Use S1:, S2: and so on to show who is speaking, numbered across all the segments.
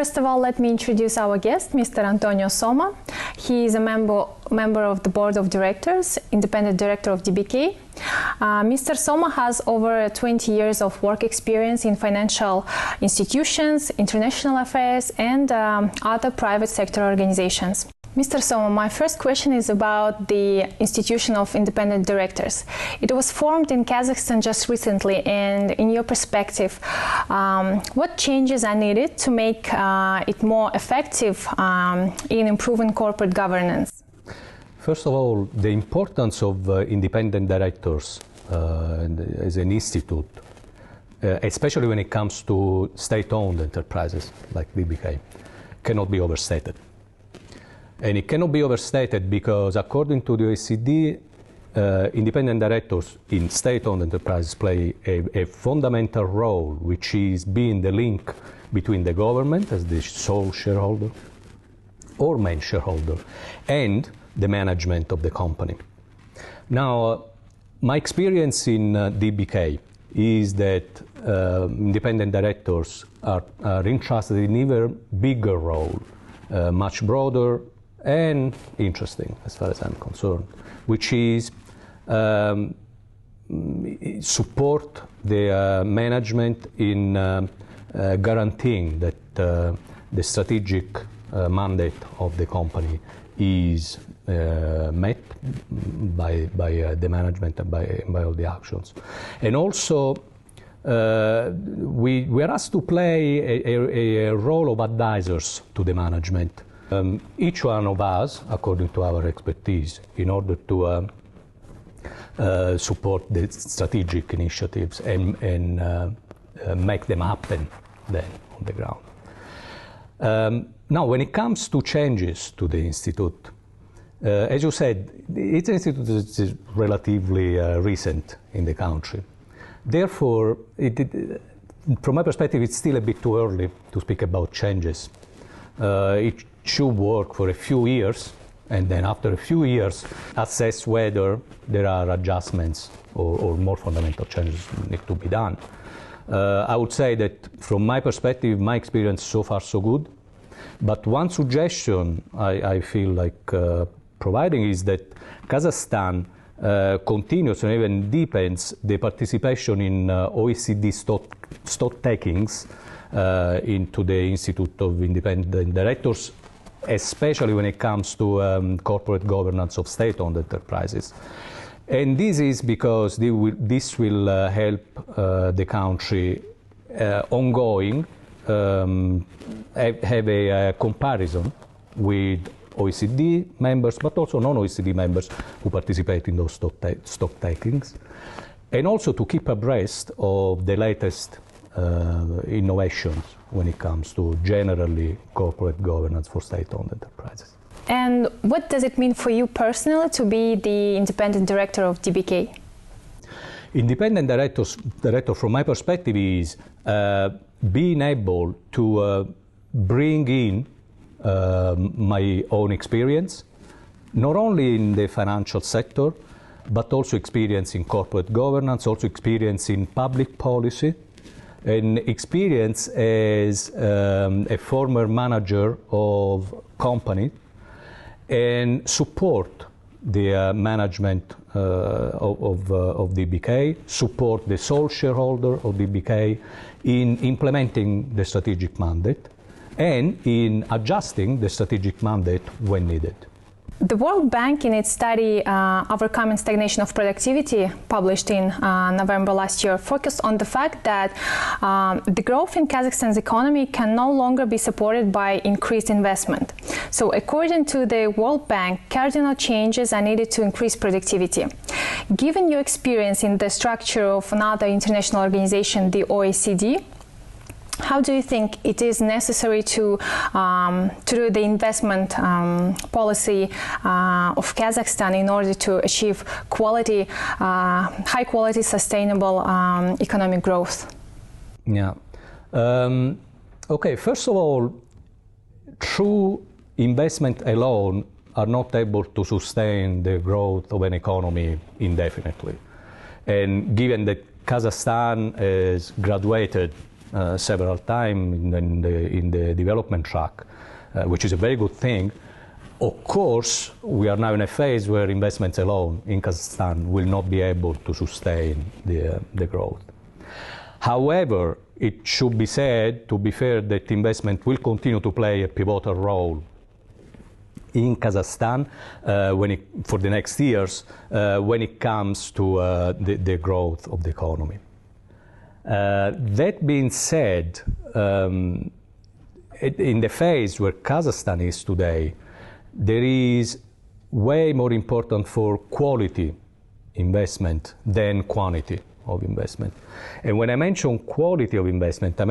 S1: First of all, let me introduce our guest, Mr. Антонио Сомма. He is a member of the Board of Directors, Independent Director of DBK. Mr. Somma has over 20 years of work experience in financial institutions, international affairs, and other private sector organizations. Mr. Somma, my first question is about the institution of independent directors. It was formed in Kazakhstan just recently, and in your perspective, what changes are needed to make it more effective in improving corporate governance?
S2: First of all, the importance of independent directors as an institute, especially when it comes to state-owned enterprises like DBK, cannot be overstated. And it cannot be overstated because, according to the OECD, independent directors in state-owned enterprises play a fundamental role, which is being the link between the government as the sole shareholder or main shareholder and the management of the company. Now, my experience in DBK is that independent directors are entrusted in an even bigger role, much broader and interesting as far as I'm concerned, which is support the management in guaranteeing that the strategic mandate of the company is met by the management and by all the actions. And also we are asked to play a role of advisors to the management. Each one of us, according to our expertise, in order to support the strategic initiatives and make them happen then on the ground. Now, when it comes to changes to the Institute, as you said, it's an institute that is relatively recent in the country. Therefore, from my perspective, it's still a bit too early to speak about changes. It should work for a few years, and then after a few years, assess whether there are adjustments or more fundamental changes need to be done. I would say that from my perspective, my experience so far so good. But one suggestion I feel like providing is that Kazakhstan continues and even deepens the participation in OECD stock takings into the Institute of Independent Directors, especially when it comes to corporate governance of state-owned enterprises. And this is because this will help the country ongoing have a comparison with OECD members, but also non-OECD members who participate in those stock takings, and also to keep abreast of the latest innovations when it comes to generally corporate governance for state-owned enterprises.
S1: And what does it mean for you personally to be the independent director of DBK?
S2: Independent director, from my perspective, is being able to bring in my own experience, not only in the financial sector, but also experience in corporate governance, also experience in public policy, and experience as a former manager of company, and support the management of DBK, support the sole shareholder of DBK in implementing the strategic mandate and in adjusting the strategic mandate when needed.
S1: The World Bank, in its study Overcoming Stagnation of Productivity, published in November last year, focused on the fact that the growth in Kazakhstan's economy can no longer be supported by increased investment. So according to the World Bank, cardinal changes are needed to increase productivity. Given your experience in the structure of another international organization, the OECD, how do you think it is necessary to do the investment policy of Kazakhstan in order to achieve quality, high quality, sustainable economic growth?
S2: Yeah. Okay, first of all, true investment alone are not able to sustain the growth of an economy indefinitely. And given that Kazakhstan has graduated several times in the development track, which is a very good thing. Of course, we are now in a phase where investments alone in Kazakhstan will not be able to sustain the growth. However, it should be said, to be fair, that investment will continue to play a pivotal role in Kazakhstan for the next years when it comes to the growth of the economy. That being said, in the phase where Kazakhstan is today, there is way more important for quality investment than quantity of investment. And when I mention quality of investment, I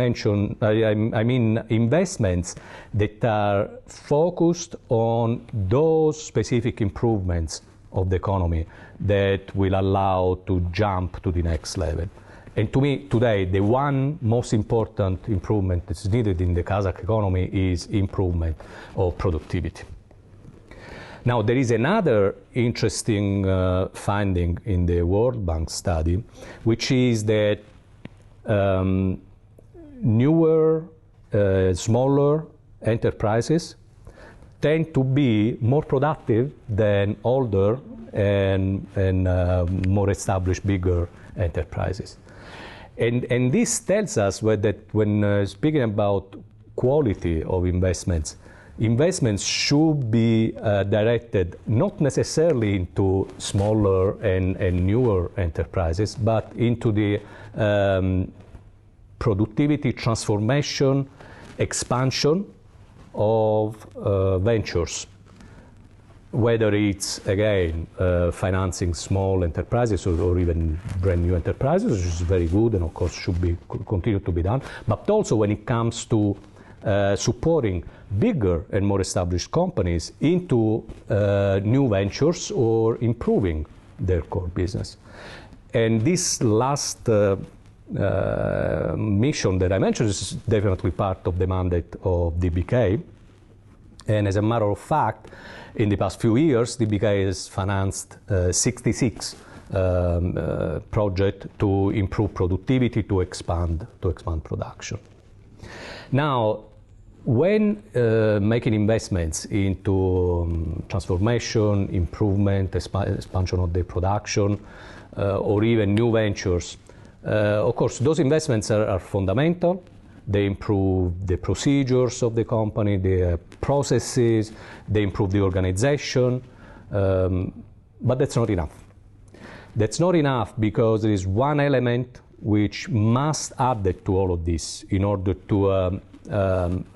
S2: mean investments that are focused on those specific improvements of the economy that will allow to jump to the next level. And to me, today, the one most important improvement that's needed in the Kazakh economy is improvement of productivity. Now, there is another interesting finding in the World Bank study, which is that newer, smaller enterprises tend to be more productive than older and more established, bigger enterprises. And this tells us that when speaking about quality of investments should be directed not necessarily into smaller and newer enterprises, but into the productivity transformation, expansion of ventures. Whether it's, again, financing small enterprises or even brand new enterprises, which is very good and of course should be continue to be done, but also when it comes to supporting bigger and more established companies into new ventures or improving their core business. And this last mission that I mentioned is definitely part of the mandate of DBK. And as a matter of fact, in the past few years, DBK has financed 66 projects to improve productivity, to expand production. Now, when making investments into transformation, improvement, expansion of the production, or even new ventures, of course, those investments are fundamental. They improve the procedures of the company, the processes, they improve the organization, but that's not enough. That's not enough because there is one element which must add to all of this in order to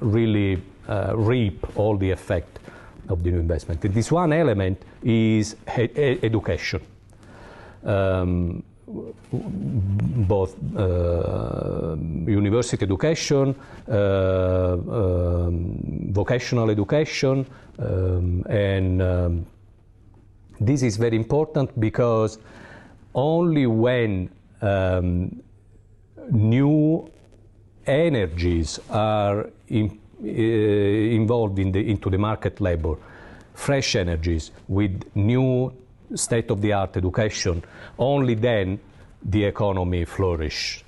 S2: really reap all the effect of the new investment. And this one element is education. Both university education, vocational education, and this is very important because only when new energies are involved into the market labor, fresh energies with new state-of-the-art education, only then the economy flourishes.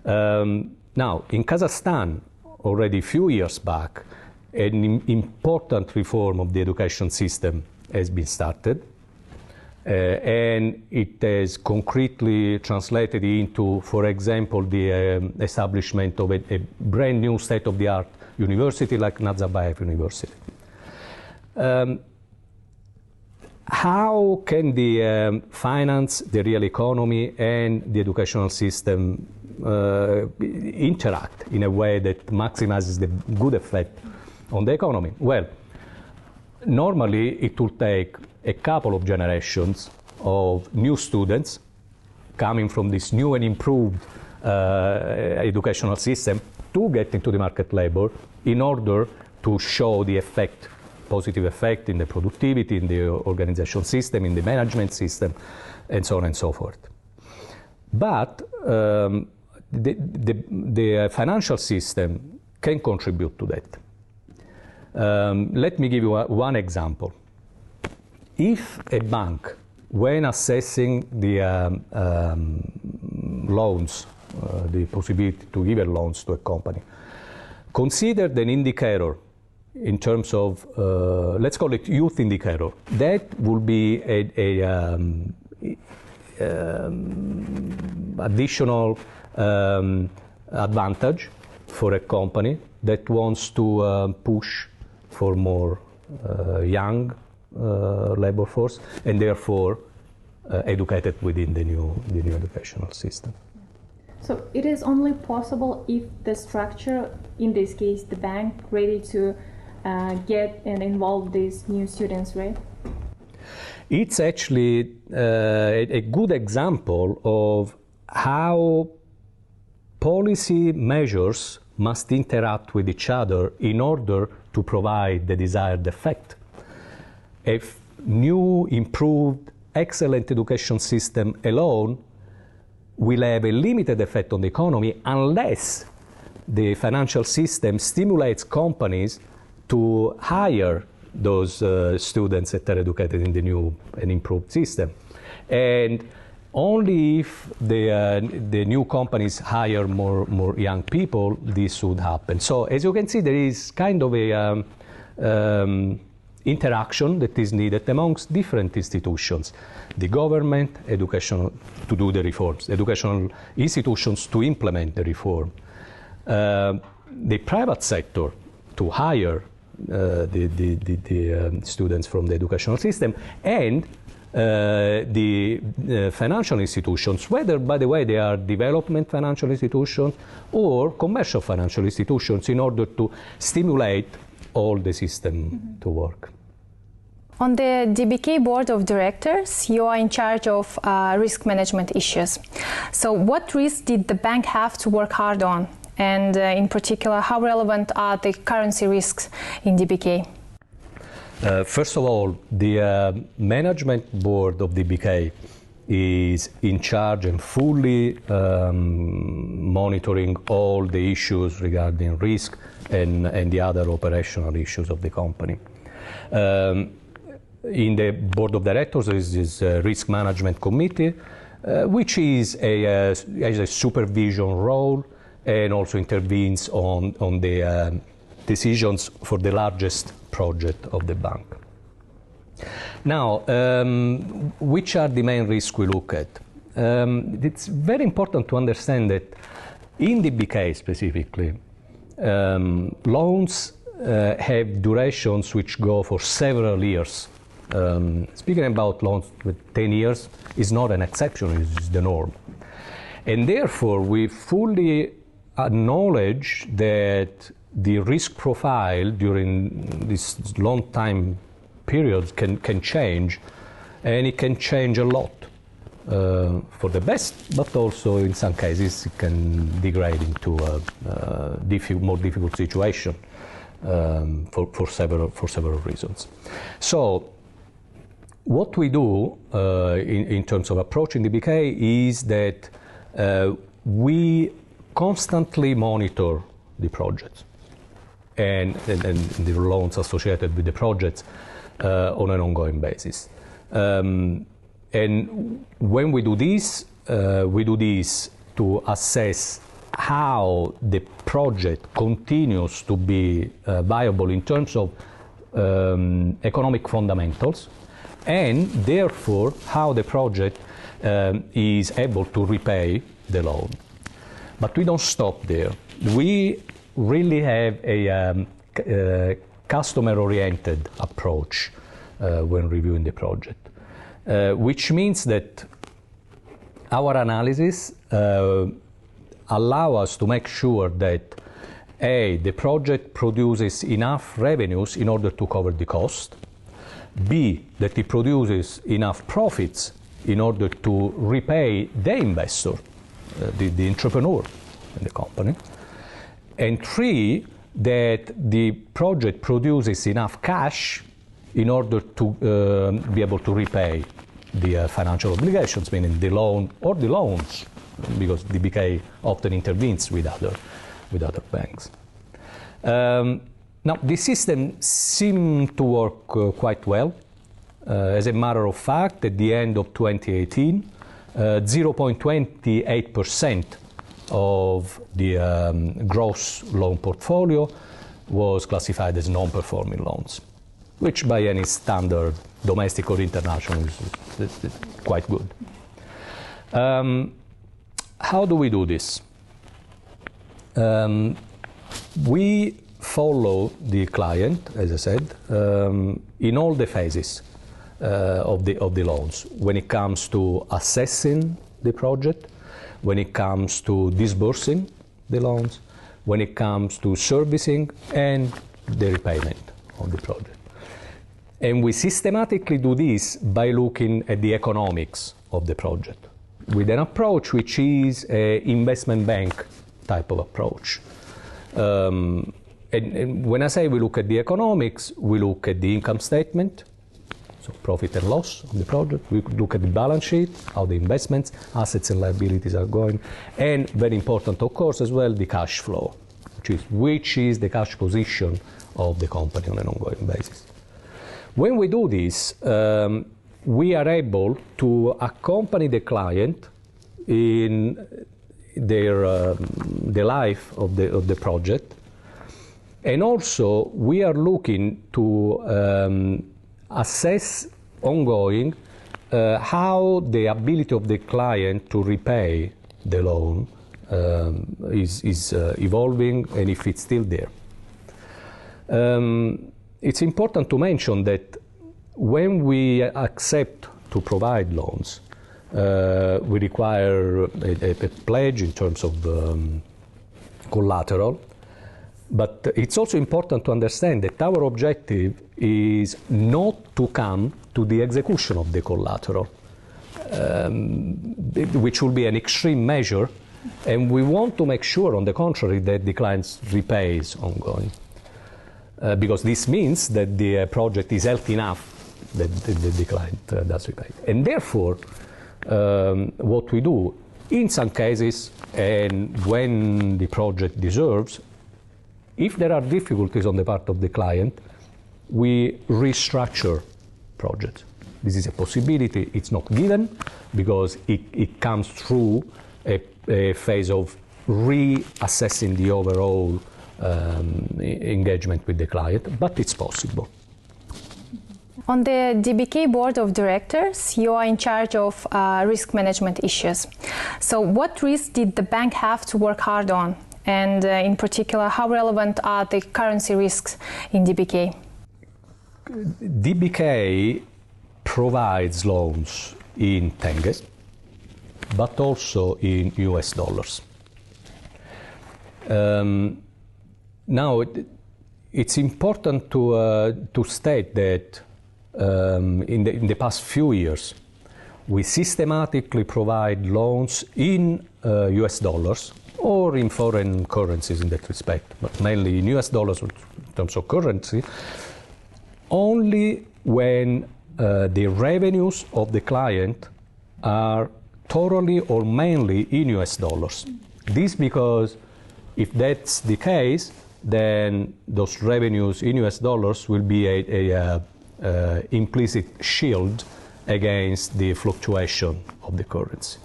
S2: Now, in Kazakhstan, already a few years back, an important reform of the education system has been started, and it has concretely translated into, for example, the establishment of a brand new state-of-the-art university like Nazarbayev University. How can the finance, the real economy, and the educational system interact in a way that maximizes the good effect on the economy? Well, normally it will take a couple of generations of new students coming from this new and improved educational system to get into the market labor in order to show the effect, positive effect in the productivity, in the organization system, in the management system, and so on and so forth. But the financial system can contribute to that. Let me give you one example. If a bank, when assessing the loans the possibility to give loans to a company. Considered an indicator in terms of, let's call it youth indicator. That will be a additional advantage for a company that wants to push for more young labor force and therefore educated within the new educational system.
S1: So it is only possible if the structure, in this case the bank, ready to get and involve these new students, right?
S2: It's actually a good example of how policy measures must interact with each other in order to provide the desired effect. A new, improved, excellent education system alone will have a limited effect on the economy unless the financial system stimulates companies to hire those students that are educated in the new and improved system. And only if the new companies hire more young people, this would happen. So as you can see, there is kind of a interaction that is needed amongst different institutions. The government, educational to do the reforms, educational institutions to implement the reform, the private sector to hire the students from the educational system, and the financial institutions, whether, by the way, they are development financial institutions or commercial financial institutions, in order to stimulate all the system to work.
S1: On the DBK Board of Directors, you are in charge of risk management issues. So what risks did the bank have to work hard on? And in particular, how relevant are the currency risks in DBK?
S2: First of all, the management board of DBK is in charge and fully monitoring all the issues regarding risk and the other operational issues of the company. In the board of directors there is this risk management committee, which is has a supervision role and also intervenes on the decisions for the largest project of the bank. Now, which are the main risks we look at? It's very important to understand that in DBK specifically, loans have durations which go for several years. Speaking about loans with 10 years is not an exception, it's the norm. And therefore, we fully acknowledge that the risk profile during this long time period can change, and it can change a lot for the best, but also in some cases it can degrade into a more difficult situation for several reasons. So what we do in terms of approaching DBK is that we constantly monitor the projects and the loans associated with the projects on an ongoing basis. And when we do this to assess how the project continues to be viable in terms of economic fundamentals, and therefore how the project is able to repay the loan. But we don't stop there. We really have a customer-oriented approach when reviewing the project, which means that our analysis allow us to make sure that A, the project produces enough revenues in order to cover the cost, B, that it produces enough profits in order to repay the investor, the entrepreneur in the company, and 3, that the project produces enough cash in order to be able to repay the financial obligations, meaning the loan or the loans, because DBK often intervenes with other banks. Now, the system seemed to work quite well. As a matter of fact, at the end of 2018, 0.28% of the gross loan portfolio was classified as non-performing loans, which by any standard, domestic or international, is quite good. How do we do this? We follow the client, as I said, in all the phases of the loans. When it comes to assessing the project, when it comes to disbursing the loans, when it comes to servicing and the repayment of the project. And we systematically do this by looking at the economics of the project with an approach which is an investment bank type of approach. And when I say we look at the economics, we look at the income statement, so profit and loss of the project. We look at the balance sheet, how the investments, assets and liabilities are going, and very important, of course, as well, the cash flow, which is the cash position of the company on an ongoing basis. When we do this, we are able to accompany the client in the life of the project, and also we are looking to assess ongoing how the ability of the client to repay the loan is evolving and if it's still there. It's important to mention that when we accept to provide loans, we require a pledge in terms of collateral. But it's also important to understand that our objective is not to come to the execution of the collateral, which will be an extreme measure, and we want to make sure, on the contrary, that the client repays ongoing. Because this means that the project is healthy enough that the client does repay. And therefore, what we do, in some cases, and when the project deserves, if there are difficulties on the part of the client, we restructure projects. This is a possibility. It's not given because it comes through a phase of reassessing the overall engagement with the client, but it's possible.
S1: On the DBK board of directors, you are in charge of risk management issues. So what risks did the bank have to work hard on? And in particular, how relevant are the currency risks in DBK?
S2: DBK provides loans in tenges, but also in US dollars. Now, it's important to state that in the past few years, we systematically provide loans in US dollars or in foreign currencies in that respect, but mainly in US dollars in terms of currency, only when the revenues of the client are totally or mainly in US dollars. This because if that's the case, then those revenues in US dollars will be a implicit shield against the fluctuation of the currency.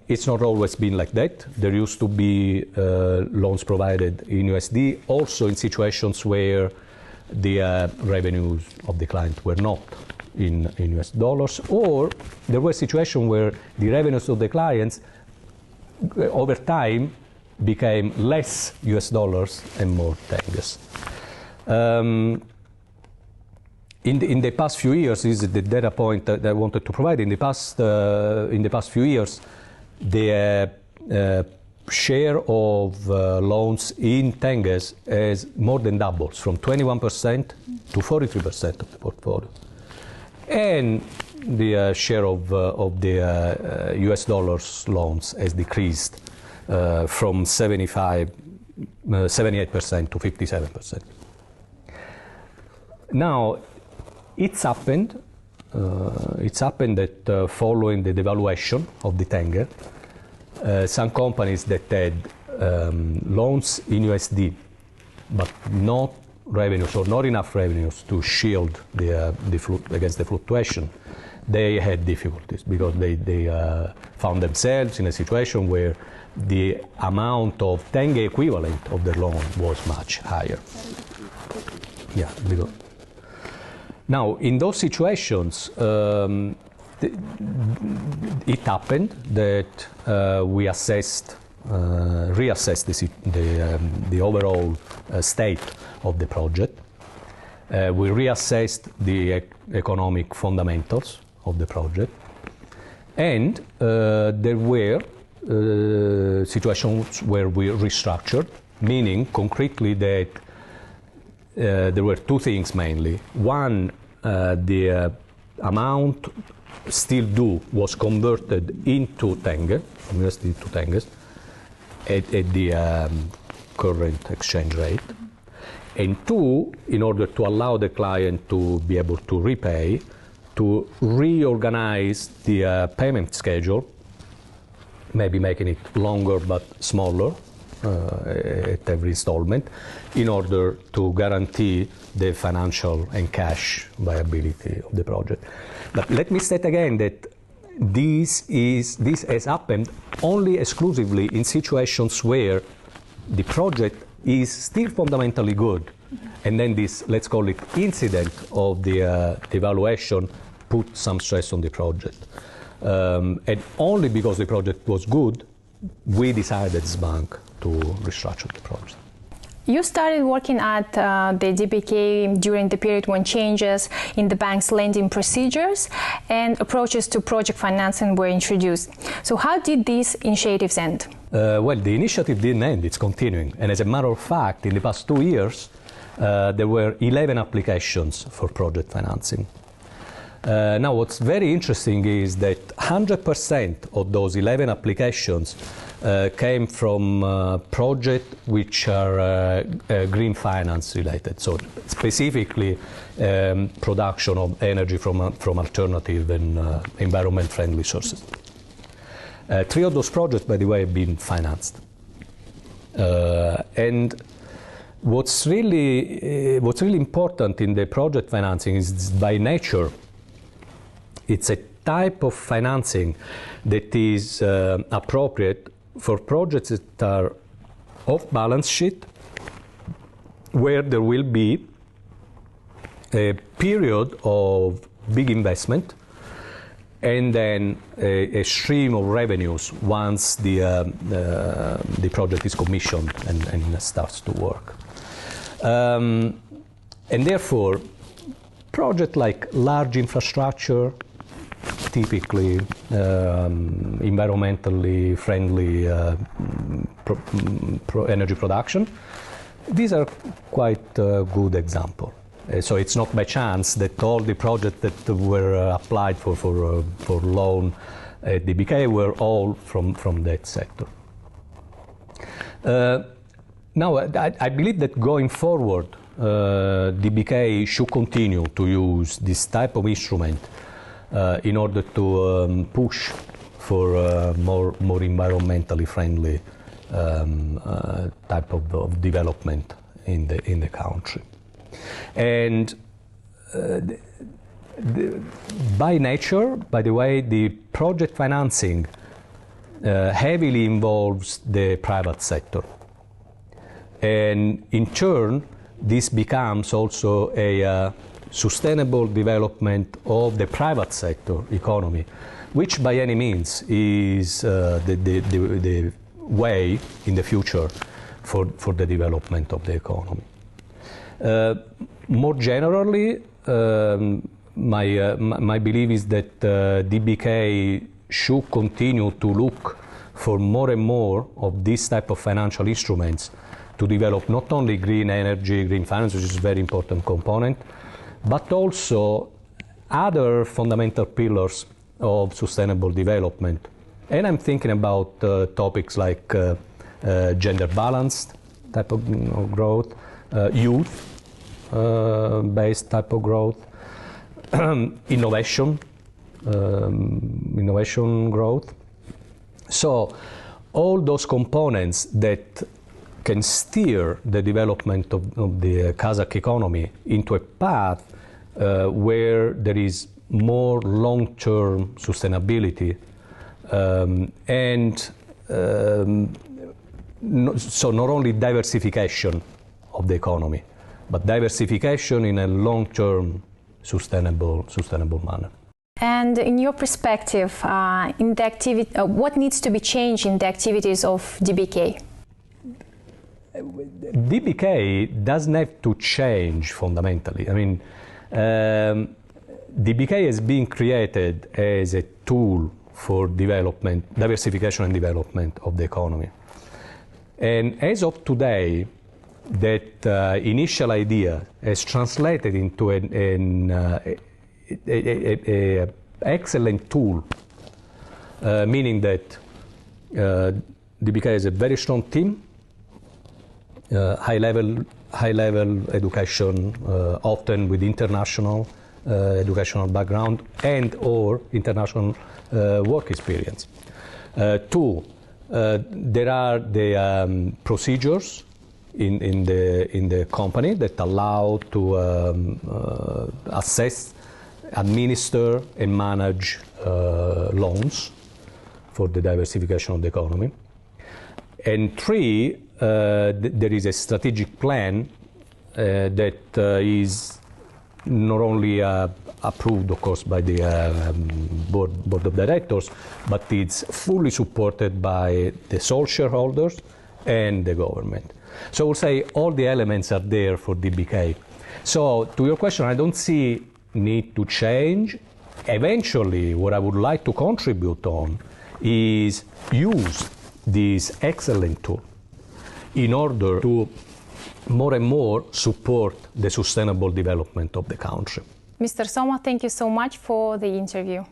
S2: It's not always been like that. There used to be loans provided in USD, also in situations where the revenues of the client were not in US dollars, or there were situations where the revenues of the clients over time became less US dollars and more tenges. In the past few years, this is the data point that I wanted to provide. In the past few years, the share of loans in tenges has more than doubled, from 21% to 43% of the portfolio, and the share of the US dollars loans has decreased from 78% to 57%. Now, it's happened that following the devaluation of the tenge, some companies that had loans in USD but not revenues or not enough revenues to shield against the fluctuation, they had difficulties because they found themselves in a situation where the amount of tenge equivalent of the loan was much higher. Yeah, because now in those situations, it happened that we reassessed the overall state of the project. We reassessed the economic fundamentals of the project, and there were situations where we restructured, meaning concretely that there were two things mainly. One, the amount still due was converted into tenge, invested into tenges, at the current exchange rate. And two, in order to allow the client to be able to repay, to reorganize the payment schedule, maybe making it longer but smaller at every installment, in order to guarantee the financial and cash viability of the project. But let me state again that this has happened only exclusively in situations where the project is still fundamentally good, and then this, let's call it, incident of the devaluation put some stress on the project. And only because the project was good, we decided as bank to restructure the project.
S1: You started working at the DBK during the period when changes in the bank's lending procedures and approaches to project financing were introduced. So how did these initiatives end?
S2: Well, the initiative didn't end, it's continuing. And as a matter of fact, in the past 2 years, there were 11 applications for project financing. Now, what's very interesting is that 100% of those 11 applications came from projects which are green finance related, so specifically production of energy from alternative and environment-friendly sources. 3 of those projects, by the way, have been financed. And what's really important in the project financing is, by nature, it's a type of financing that is appropriate for projects that are off balance sheet, where there will be a period of big investment and then a stream of revenues once the project is commissioned and starts to work. And therefore, projects like large infrastructure, typically environmentally friendly energy production, these are quite a good example. So it's not by chance that all the projects that were applied for loan at DBK were all from that sector. Now, I believe that going forward, DBK should continue to use this type of instrument in order to push for more environmentally friendly type of development in the country. And by nature, by the way, the project financing heavily involves the private sector. And in turn, this becomes also a sustainable development of the private sector economy, which by any means is the way in the future for the development of the economy. More generally, my belief is that DBK should continue to look for more and more of this type of financial instruments to develop not only green energy, green finance, which is a very important component, but also other fundamental pillars of sustainable development. And I'm thinking about topics like gender balanced type of growth, youth-based type of growth, innovation growth. So all those components that can steer the development of the Kazakh economy into a path where there is more long-term sustainability so not only diversification of the economy, but diversification in a long-term sustainable manner.
S1: And in your perspective, in the what needs to be changed in the activities of DBK?
S2: DBK doesn't have to change fundamentally. I mean, DBK has been created as a tool for development, diversification and development of the economy. And as of today, that initial idea has translated into an excellent tool, meaning that DBK has a very strong team, high level education, often with international educational background and or international work experience. Two, there are the procedures in the company that allow to assess, administer and manage loans for the diversification of the economy. And three, there is a strategic plan that is not only approved, of course, by the board of directors, but it's fully supported by the sole shareholders and the government. So I would say all the elements are there for DBK. So to your question, I don't see need to change. Eventually, what I would like to contribute on is use this excellent tool in order to more and more support the sustainable development of the country.
S1: Mr. Somma, thank you so much for the interview.